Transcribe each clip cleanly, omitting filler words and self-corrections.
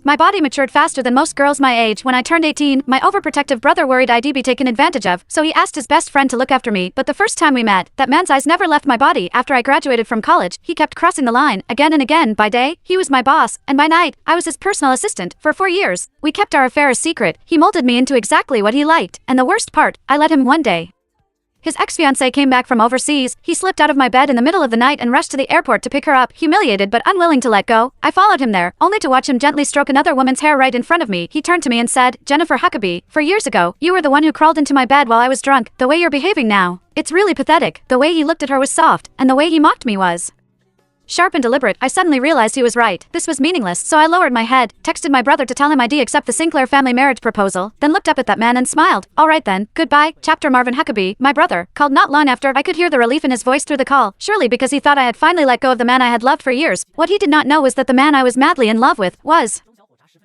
My body matured faster than most girls my age. When I turned 18, my overprotective brother worried I'd be taken advantage of, so he asked his best friend to look after me. But the first time we met, that man's eyes never left my body. After I graduated from college, he kept crossing the line, again and again. By day, he was my boss, and by night, I was his personal assistant. For 4 years, we kept our affair a secret. He molded me into exactly what he liked, and the worst part, I let him one day. His ex-fiancée came back from overseas. He slipped out of my bed in the middle of the night and rushed to the airport to pick her up. Humiliated but unwilling to let go, I followed him there, only to watch him gently stroke another woman's hair right in front of me. He turned to me and said, "Jennifer Huckabee, 4 years ago, you were the one who crawled into my bed while I was drunk. The way you're behaving now, it's really pathetic." The way he looked at her was soft, and the way he mocked me was sharp and deliberate. I suddenly realized he was right. This was meaningless, so I lowered my head, texted my brother to tell him I'd accept the Sinclair family marriage proposal, then looked up at that man and smiled. "All right then, goodbye." Chapter Marvin Huckabee, my brother, called not long after. I could hear the relief in his voice through the call, surely because he thought I had finally let go of the man I had loved for years. What he did not know was that the man I was madly in love with was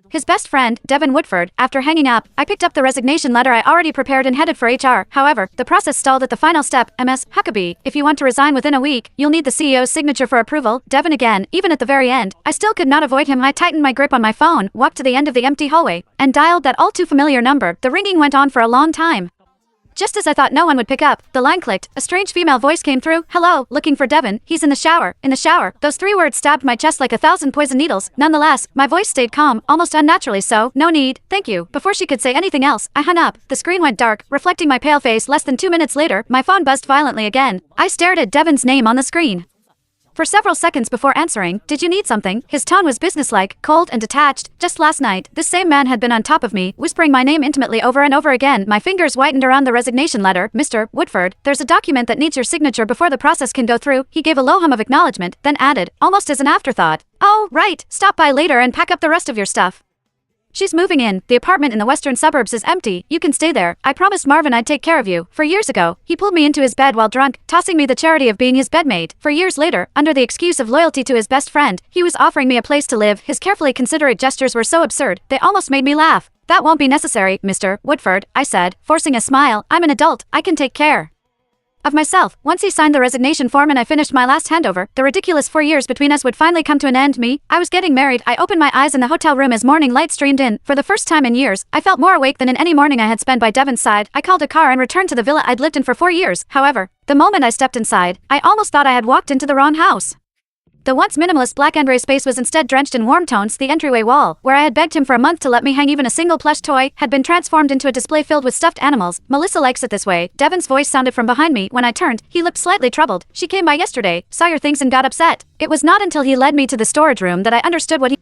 his best friend, Devin Woodford. After hanging up, I picked up the resignation letter I already prepared and headed for HR. However, the process stalled at the final step. "Ms. Huckabee, if you want to resign within a week, you'll need the CEO's signature for approval." Devin again. Even at the very end, I still could not avoid him. I tightened my grip on my phone, walked to the end of the empty hallway, and dialed that all too familiar number. The ringing went on for a long time. Just as I thought no one would pick up, the line clicked. A strange female voice came through. "Hello, looking for Devin? He's in the shower." In the shower. Those 3 words stabbed my chest like 1,000 poison needles. Nonetheless, my voice stayed calm, almost unnaturally so. "No need, thank you." Before she could say anything else, I hung up. The screen went dark, reflecting my pale face. Less than 2 minutes later, my phone buzzed violently again. I stared at Devin's name on the screen for several seconds before answering. "Did you need something?" His tone was businesslike, cold and detached. Just last night, this same man had been on top of me, whispering my name intimately over and over again. My fingers whitened around the resignation letter. "Mr. Woodford, there's a document that needs your signature before the process can go through." He gave a low hum of acknowledgement, then added, almost as an afterthought, "Oh, right, stop by later and pack up the rest of your stuff. She's moving in. The apartment in the western suburbs is empty. You can stay there. I promised Marvin I'd take care of you." 4 years ago, he pulled me into his bed while drunk, tossing me the charity of being his bedmate. 4 years later, under the excuse of loyalty to his best friend, he was offering me a place to live. His carefully considerate gestures were so absurd, they almost made me laugh. "That won't be necessary, Mr. Woodford," I said, forcing a smile. "I'm an adult. I can take care of myself." Once he signed the resignation form and I finished my last handover, the ridiculous 4 years between us would finally come to an end. I was getting married. I opened my eyes in the hotel room as morning light streamed in. For the first time in years, I felt more awake than in any morning I had spent by Devin's side. I called a car and returned to the villa I'd lived in for 4 years. However, the moment I stepped inside, I almost thought I had walked into the wrong house. The once minimalist black and gray space was instead drenched in warm tones. The entryway wall, where I had begged him for a month to let me hang even a single plush toy, had been transformed into a display filled with stuffed animals. "Melissa likes it this way." Devin's voice sounded from behind me. When I turned, he looked slightly troubled. "She came by yesterday, saw your things and got upset." It was not until he led me to the storage room that I understood what he